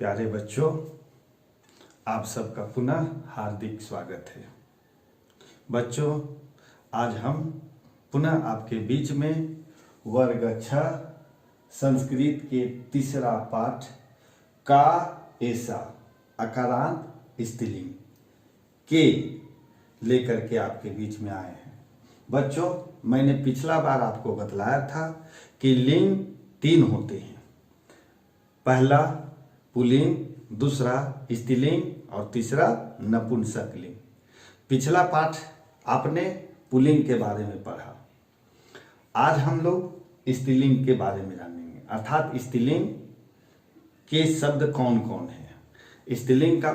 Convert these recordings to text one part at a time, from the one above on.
प्यारे बच्चों, आप सबका पुनः हार्दिक स्वागत है। बच्चों, आज हम पुनः आपके बीच में वर्ग 6 संस्कृत के तीसरा पाठ का ऐसा अकारांत स्त्रीलिंग के लेकर के आपके बीच में आए हैं। बच्चों, मैंने पिछला बार आपको बतलाया था कि लिंग 3 होते हैं। पहला पुल्लिंग, दूसरा स्त्रीलिंग और तीसरा नपुंसकलिंग। पिछला पाठ आपने पुल्लिंग के बारे में पढ़ा। आज हम लोग स्त्रीलिंग के बारे में जानेंगे, अर्थात स्त्रीलिंग के शब्द कौन कौन है, स्त्रीलिंग का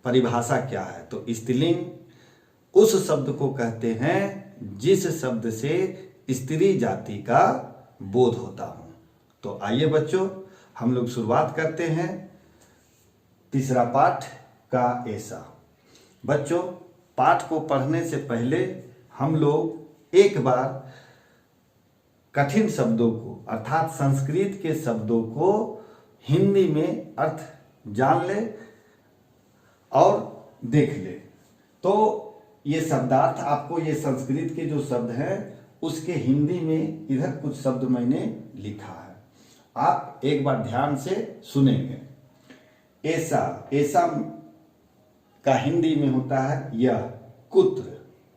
परिभाषा क्या है। तो स्त्रीलिंग उस शब्द को कहते हैं जिस शब्द से स्त्री जाति का बोध होता हो। तो आइए बच्चों, हम लोग शुरुआत करते हैं तीसरा पाठ का ऐसा। बच्चों, पाठ को पढ़ने से पहले हम लोग एक बार कठिन शब्दों को अर्थात संस्कृत के शब्दों को हिंदी में अर्थ जान ले और देख ले। तो ये शब्दार्थ आपको, ये संस्कृत के जो शब्द हैं उसके हिंदी में इधर कुछ शब्द मैंने लिखा है, आप एक बार ध्यान से सुनेंगे। ऐसा, ऐसा का हिंदी में होता है यह, कुत्र,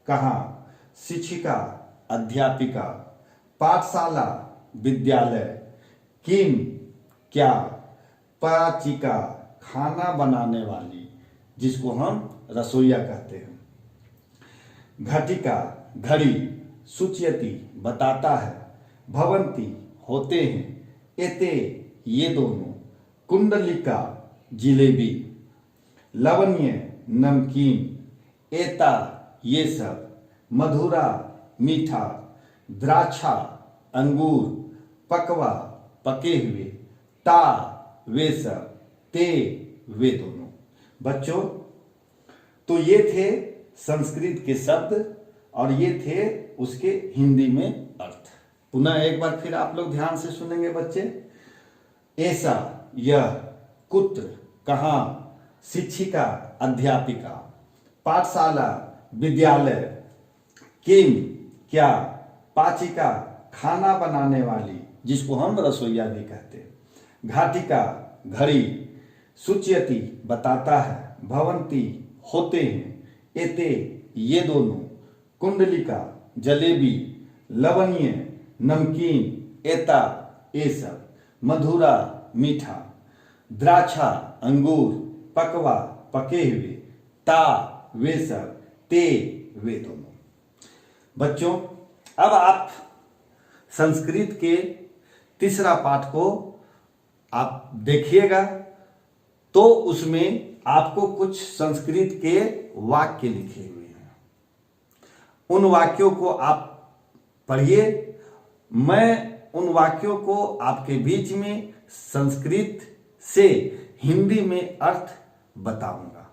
कहाँ, शिक्षिका, अध्यापिका, पाठशाला, विद्यालय, किम, क्या, पाचिका, खाना बनाने वाली, जिसको हम रसोईया कहते हैं, घटिका, घड़ी, सूच्यति, बताता है, भवंती, होते हैं, एते, ये दोनों, कुंडलिका, जिलेबी, लवण्य, नमकीन, एता, ये सब, मधुरा, मीठा, द्राक्षा, अंगूर, पकवा, पके हुए, ता, वे सब, ते, वे दोनों। बच्चों, तो ये थे संस्कृत के शब्द और ये थे उसके हिंदी में अर्थ। पुनः एक बार फिर आप लोग ध्यान से सुनेंगे बच्चे। ऐसा, यह, कुत्र, कहाँ, शिक्षिका, अध्यापिका, पाठशाला, विद्यालय, किम, क्या, पाचिका, खाना बनाने वाली, जिसको हम रसोईया भी कहते हैं, घाटिका, घड़ी, सूच्यति, बताता है, भवंती, होते हैं, एते, ये दोनों, कुंडलिका, जलेबी, लवण्य, नमकीन, एता, ये सब, मधुरा, मीठा, द्राक्षा, अंगूर, पकवा, पके हुए, ता, वे सब, ते, वे दोनों। बच्चों, अब आप संस्कृत के तीसरा पाठ को आप देखिएगा तो उसमें आपको कुछ संस्कृत के वाक्य लिखे हुए हैं। उन वाक्यों को आप पढ़िए। मैं उन वाक्यों को आपके बीच में संस्कृत से हिंदी में अर्थ बताऊंगा।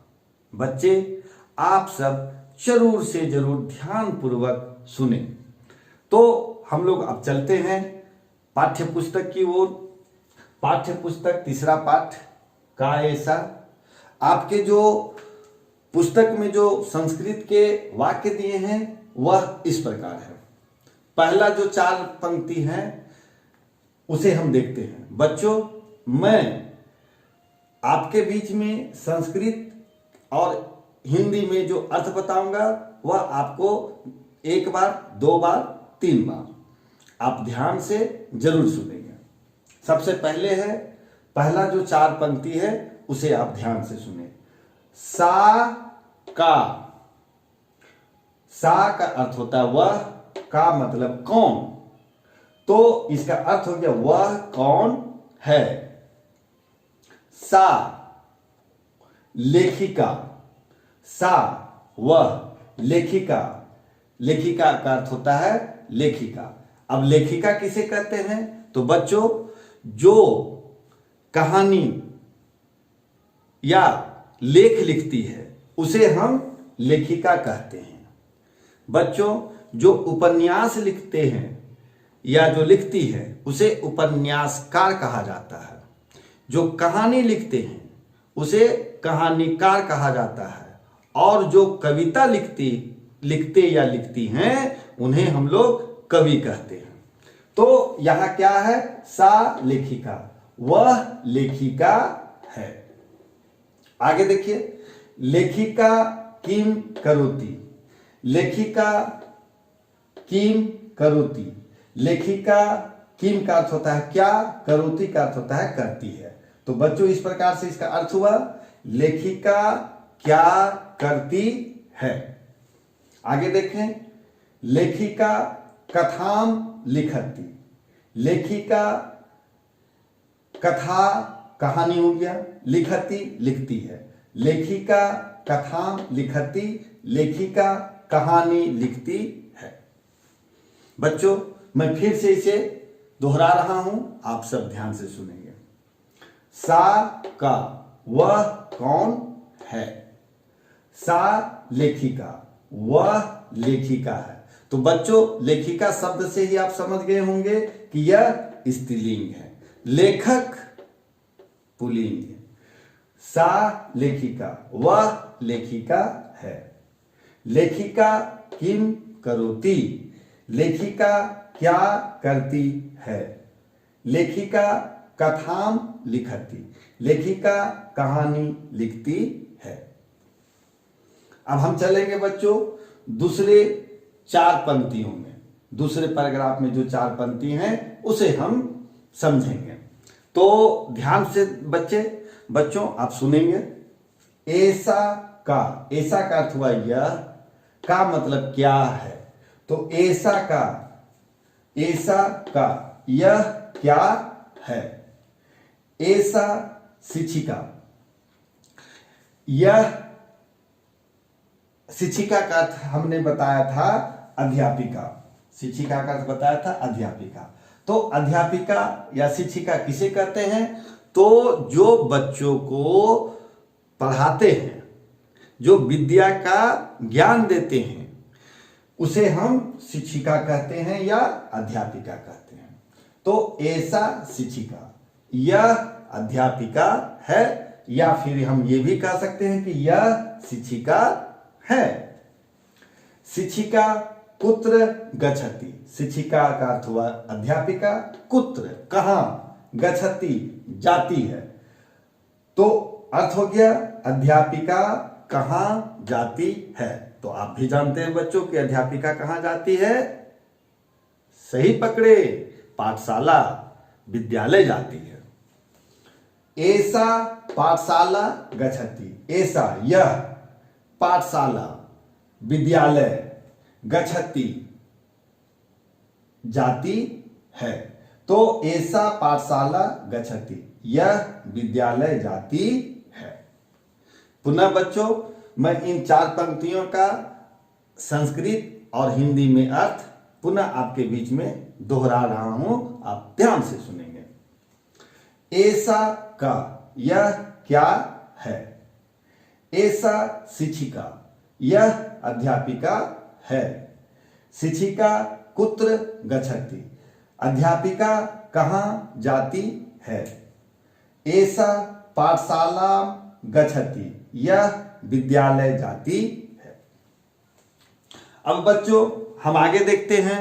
बच्चे, आप सब जरूर से जरूर ध्यान पूर्वक सुने। तो हम लोग अब चलते हैं पाठ्य पुस्तक की ओर। पाठ्य पुस्तक तीसरा पाठ का ऐसा। आपके जो पुस्तक में जो संस्कृत के वाक्य दिए हैं वह इस प्रकार है। पहला जो 4 पंक्ति है उसे हम देखते हैं। बच्चों, मैं आपके बीच में संस्कृत और हिंदी में जो अर्थ बताऊंगा वह आपको 1 बार, 2 बार, 3 बार आप ध्यान से जरूर सुनेंगे। सबसे पहले है, पहला जो 4 पंक्ति है उसे आप ध्यान से सुने। सा का अर्थ होता है वह, का मतलब कौन, तो इसका अर्थ हो गया वह कौन है। सा, लेखिका, सा, वह, लेखिका, लेखिका का अर्थ होता है लेखिका। अब लेखिका किसे कहते हैं? तो बच्चों, जो कहानी या लेख लिखती है उसे हम लेखिका कहते हैं। बच्चों, जो उपन्यास लिखते हैं या जो लिखती है उसे उपन्यासकार कहा जाता है। जो कहानी लिखते हैं उसे कहानीकार कहा जाता है, और जो कविता लिखते या लिखती हैं उन्हें हम लोग कवि कहते हैं। तो यहां क्या है, सा लेखिका, वह लेखिका है। आगे देखिए, लेखिका किम करोति, लेखिका किम करोति, लेखिका किम का अर्थ होता है क्या, करोति का अर्थ होता है करती है। तो बच्चों इस प्रकार से इसका अर्थ हुआ लेखिका क्या करती है। आगे देखें, लेखिका कथाम लिखती, लेखिका कथा कहानी हो गया, लिखती लिखती है, लेखिका कथाम लिखती, लेखिका कहानी लिखती है। बच्चों मैं फिर से इसे दोहरा रहा हूं, आप सब ध्यान से सुनेंगे। सा का वह कौन है, सा लेखिका, वह लेखिका है। तो बच्चों लेखिका शब्द से ही आप समझ गए होंगे कि यह स्त्रीलिंग है, लेखक पुल्लिंग है। सा लेखिका, वह लेखिका है। लेखिका किम करोति, लेखिका क्या करती है। लेखिका कथाम लिखती, लेखिका कहानी लिखती है। अब हम चलेंगे बच्चों दूसरे 4 पंक्तियों में, दूसरे पैराग्राफ में जो 4 पंक्ति हैं उसे हम समझेंगे। तो ध्यान से बच्चों आप सुनेंगे। ऐसा का अर्थ हुआ यह, का मतलब क्या है। तो ऐसा का यह क्या है। ऐसा शिक्षिका, यह शिक्षिका का अर्थ हमने बताया था अध्यापिका, शिक्षिका का अर्थ बताया था अध्यापिका। तो अध्यापिका या शिक्षिका किसे कहते हैं, तो जो बच्चों को पढ़ाते हैं, जो विद्या का ज्ञान देते हैं उसे हम शिक्षिका कहते हैं या अध्यापिका कहते हैं। तो ऐसा शिक्षिका, यह अध्यापिका है, या फिर हम ये भी कह सकते हैं कि यह शिक्षिका है। शिक्षिका कुत्र गच्छति, शिक्षिका का अर्थ हुआ अध्यापिका, कुत्र कहां, गच्छति जाती है। तो अर्थ हो गया अध्यापिका कहां जाती है। तो आप भी जानते हैं बच्चों कि अध्यापिका कहां जाती है, सही पकड़े, पाठशाला विद्यालय जाती है। ऐसा पाठशाला गच्छति, ऐसा यह पाठशाला विद्यालय, गच्छति जाती है। तो ऐसा पाठशाला गच्छति, यह विद्यालय जाती है। पुनः बच्चों मैं इन 4 पंक्तियों का संस्कृत और हिंदी में अर्थ पुनः आपके बीच में दोहरा रहा हूं, आप ध्यान से सुनेंगे। ऐसा का यह क्या है। ऐसा शिक्षिका, यह अध्यापिका है। शिक्षिका कुत्र गच्छति, अध्यापिका कहां जाती है। ऐसा पाठशाला गच्छति, यह विद्यालय जाती है। अब बच्चों हम आगे देखते हैं,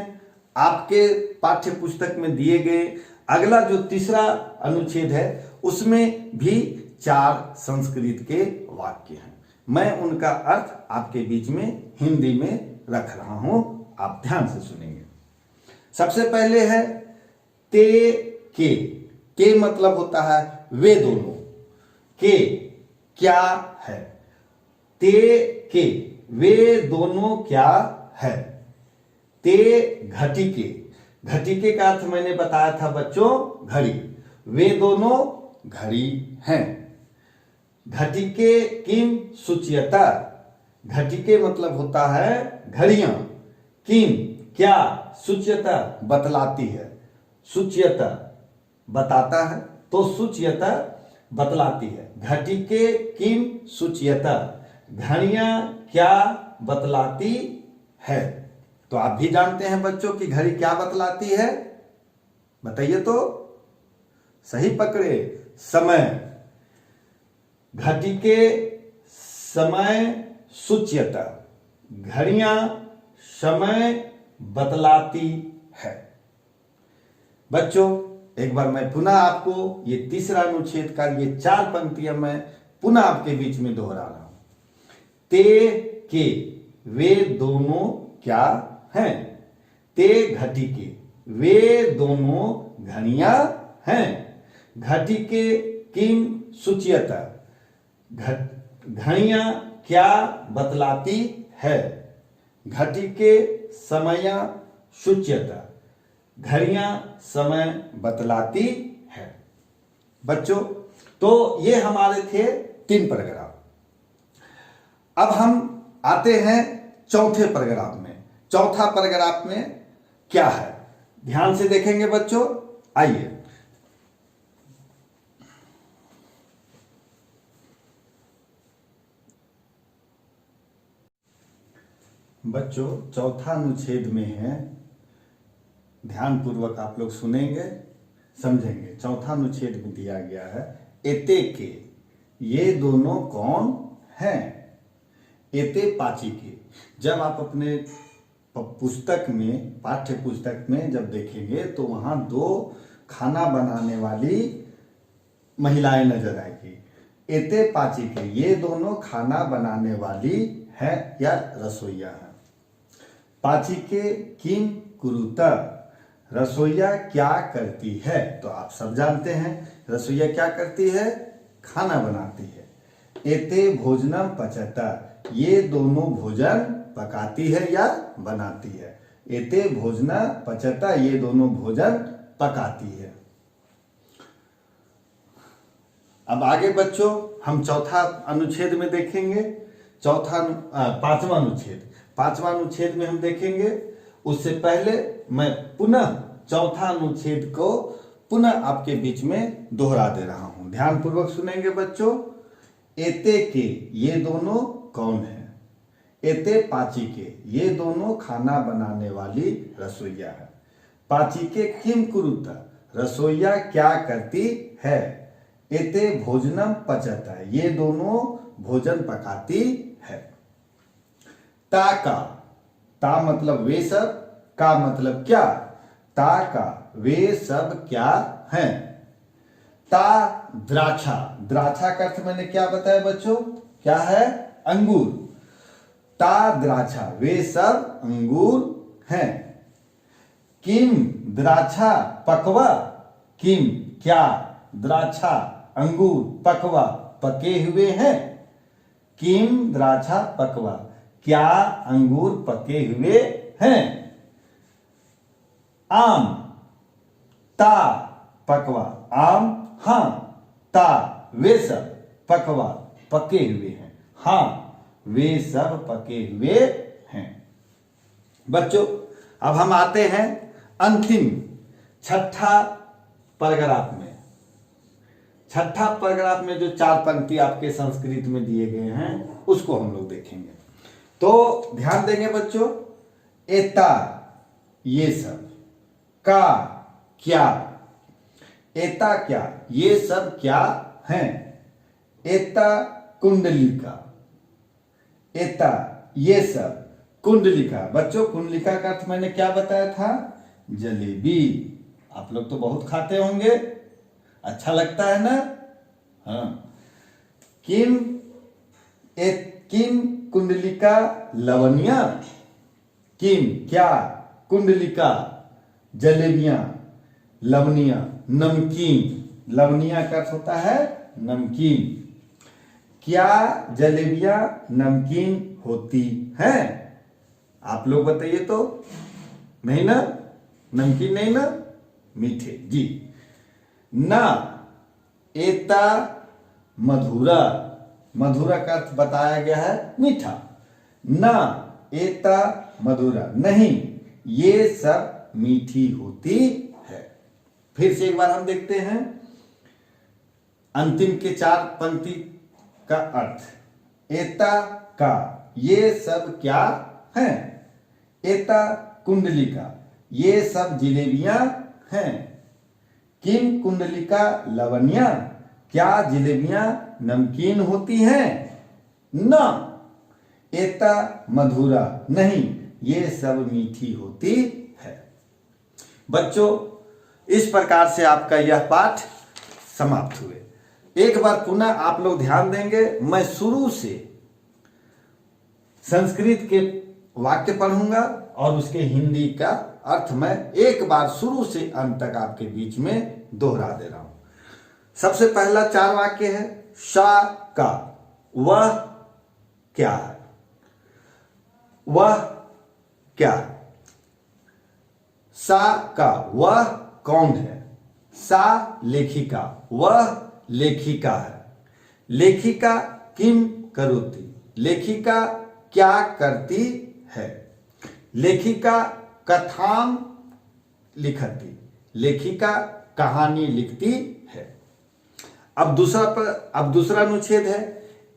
आपके पाठ्य पुस्तक में दिए गए अगला जो तीसरा अनुच्छेद है उसमें भी 4 संस्कृत के वाक्य हैं। मैं उनका अर्थ आपके बीच में हिंदी में रख रहा हूं, आप ध्यान से सुनेंगे। सबसे पहले है ते के मतलब होता है वे दोनों, के क्या है। ते के वे दोनों क्या है। ते घटिके, घटिके का अर्थ मैंने बताया था बच्चों घड़ी, वे दोनों घड़ी हैं। घटिके किम सूच्यता, घटिके मतलब होता है घड़ियां, किम क्या, सूच्यता बतलाती है, सूच्यता बताता है, तो सूच्यता बतलाती है। घटिके किम सूच्यता, घड़ियां क्या बतलाती है। तो आप भी जानते हैं बच्चों कि घड़ी क्या बतलाती है, बताइए तो। सही पकड़े, समय। घटिके समय सूच्यता, घड़ियां समय बतलाती है। बच्चों एक बार मैं पुनः आपको ये तीसरा अनुच्छेद का ये 4 पंक्तियां मैं पुनः आपके बीच में दोहरा रहा हूं। ते के वे दोनों क्या हैं? ते घटिके वे दोनों घड़ियां हैं। घटिके किम सूच्यता, घड़ियां क्या बतलाती है। घटिके समय सूच्यता, घड़ियां समय बतलाती है। बच्चों तो ये हमारे थे 3 पैराग्राफ। अब हम आते हैं चौथे पैराग्राफ में। चौथा पैराग्राफ में क्या है ध्यान से देखेंगे बच्चों। आइए बच्चों चौथा अनुच्छेद में है, ध्यान पूर्वक आप लोग सुनेंगे समझेंगे। चौथा अनुच्छेद में दिया गया है एते के ये दोनों कौन हैं। एते पाची के, जब आप अपने पुस्तक में पाठ्य पुस्तक में जब देखेंगे तो वहां 2 खाना बनाने वाली महिलाएं नजर आएगी। एते पाची के ये दोनों खाना बनाने वाली है या रसोईया है। पाची के किम कुरुता, रसोईया क्या करती है। तो आप सब जानते हैं रसोईया क्या करती है, खाना बनाती है। एते भोजनम पचता, ये दोनों भोजन पकाती है या बनाती है। एते भोजना पचता, ये दोनों भोजन पकाती है। अब आगे बच्चों हम चौथा अनुच्छेद में देखेंगे। पांचवा अनुच्छेद में हम देखेंगे। उससे पहले मैं पुनः चौथा अनुच्छेद को पुनः आपके बीच में दोहरा दे रहा हूं, ध्यान पूर्वक सुनेंगे बच्चों। एते के ये दोनों कौन है। एते पाची के ये दोनों खाना बनाने वाली रसोईया है। पाची के किम कुरुता, रसोईया क्या करती है। एते भोजनम पचता, ये दोनों भोजन पकाती है। ता का, ता मतलब वे सब, का मतलब क्या। ता का वे सब क्या हैं। ता द्राक्षा, द्राक्षा का अर्थ मैंने क्या बताया बच्चों, क्या है, अंगूर। ता द्राक्षा वे सब अंगूर हैं। किम द्राक्षा पकवा, किम क्या, द्राक्षा अंगूर, पकवा पके हुए हैं। किम द्राक्षा पकवा, क्या अंगूर पके हुए हैं। आम, ता पकवा, आम हां, ता वे सब, पकवा पके हुए हैं, हां वे सब पके हुए हैं। बच्चों अब हम आते हैं अंतिम 6ठा पैराग्राफ में। 6ठा पैराग्राफ में जो 4 पंक्ति आपके संस्कृत में दिए गए हैं उसको हम लोग देखेंगे। तो ध्यान देंगे बच्चों। एता ये सब, का क्या, एता क्या ये सब क्या हैं। एता कुंडलिका, एता ये सब कुंडलिका। बच्चों कुंडलिका का अर्थ मैंने क्या बताया था, जलेबी। आप लोग तो बहुत खाते होंगे, अच्छा लगता है ना। हाँ, किम कुंडलिका लवनिया, किम क्या, कुंडलिका जलेबियां, लवनिया नमकीन। लवनिया का अर्थ होता है नमकीन। क्या जलेबियां नमकीन होती हैं। आप लोग बताइए तो, नहीं ना, नमकीन नहीं ना, मीठे जी। ना एता मधुरा, मधुरा का अर्थ बताया गया है मीठा। ना एता मधुरा, नहीं ये सब मीठी होती है। फिर से एक बार हम देखते हैं अंतिम के 4 पंक्ति का अर्थ। एता का ये सब क्या हैं। एता कुंडलिका ये सब जिलेबियां हैं। किम कुंडलिका लवण्या, क्या जलेबियां नमकीन होती हैं? न। एता मधुरा, नहीं, ये सब मीठी होती है। बच्चों, इस प्रकार से आपका यह पाठ समाप्त हुए। एक बार पुनः आप लोग ध्यान देंगे, मैं शुरू से संस्कृत के वाक्य पढ़ूंगा और उसके हिंदी का अर्थ मैं एक बार शुरू से अंत तक आपके बीच में दोहरा दे रहा हूं। सबसे पहला 4 वाक्य है। सा का, वह क्या है? वह क्या है? सा का, वह कौन है? सा लेखिका, वह लेखिका है। लेखिका किम करोति, लेखिका क्या करती है? लेखिका कथाम लिखती, लेखिका कहानी लिखती है। अब दूसरा अनुच्छेद है।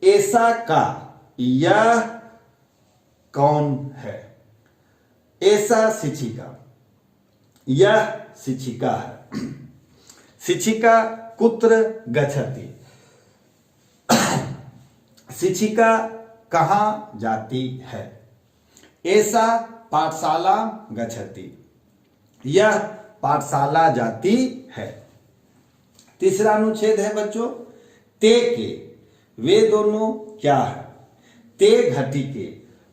ऐसा का, यह कौन है? ऐसा शिक्षिका, यह शिक्षिका है। शिक्षिका कुत्र गच्छति, शिक्षिका कहां जाती है? ऐसा पाठशाला गच्छति, यह पाठशाला जाती है। तीसरा अनुच्छेद है बच्चों। ते के, वे दोनों क्या है? ते घटी के,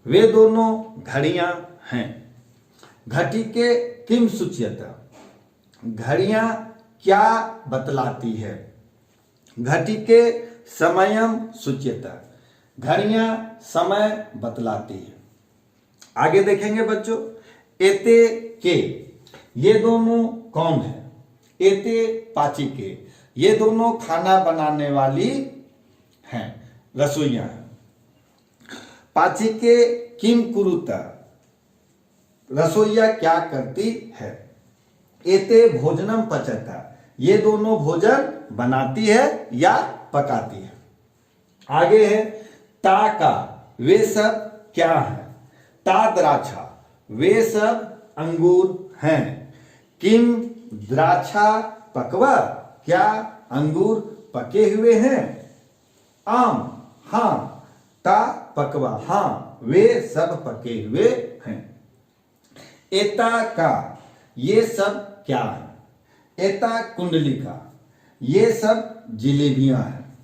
वे दोनों घड़ियां हैं। घटी के किम सूच्यता, घड़ियां क्या बतलाती है? घटी के समयम सूच्यता, घड़ियां समय बतलाती है। आगे देखेंगे बच्चों। एते के, ये दोनों कौन है? एते पाची के, ये दोनों खाना बनाने वाली हैं, रसोइया हैं। पाची के किम कुरुता, रसोइया क्या करती है? एते भोजनम पचता, ये दोनों भोजन बनाती है या पकाती है। आगे है ता का, वे सब क्या है? ता द्राक्षा, वे सब अंगूर हैं। किम द्राक्षा पकवा, क्या अंगूर पके हुए हैं? आम, हां, ता पकवा, हां, वे सब पके हुए हैं। एता का, ये सब क्या है? एता कुंडलिका, ये सब जलेबियां हैं।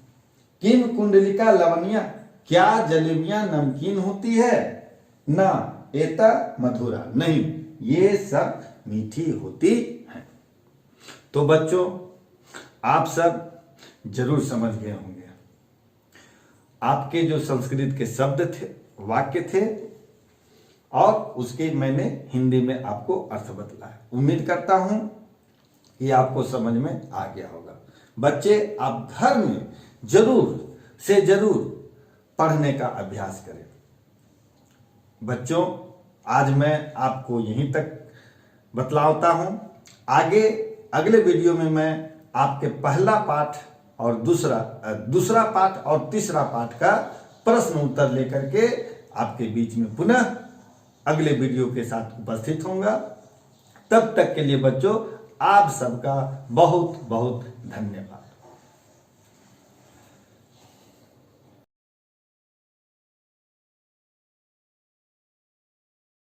किम कुंडलिका लवण्या, क्या जलेबियां नमकीन होती है? ना। एता मधुरा, नहीं, ये सब मीठी होती है। तो बच्चों, आप सब जरूर समझ गए होंगे। आपके जो संस्कृत के शब्द थे, वाक्य थे, और उसके मैंने हिंदी में आपको अर्थ बतलाया। उम्मीद करता हूं कि आपको समझ में आ गया होगा। बच्चे, आप घर में जरूर से जरूर पढ़ने का अभ्यास करें। बच्चों, आज मैं आपको यहीं तक बतलाता हूं। आगे अगले वीडियो में मैं आपके पहला पाठ और दूसरा पाठ और तीसरा पाठ का प्रश्न उत्तर लेकर के आपके बीच में पुनः अगले वीडियो के साथ उपस्थित होऊंगा। तब तक के लिए बच्चों, आप सबका बहुत बहुत धन्यवाद।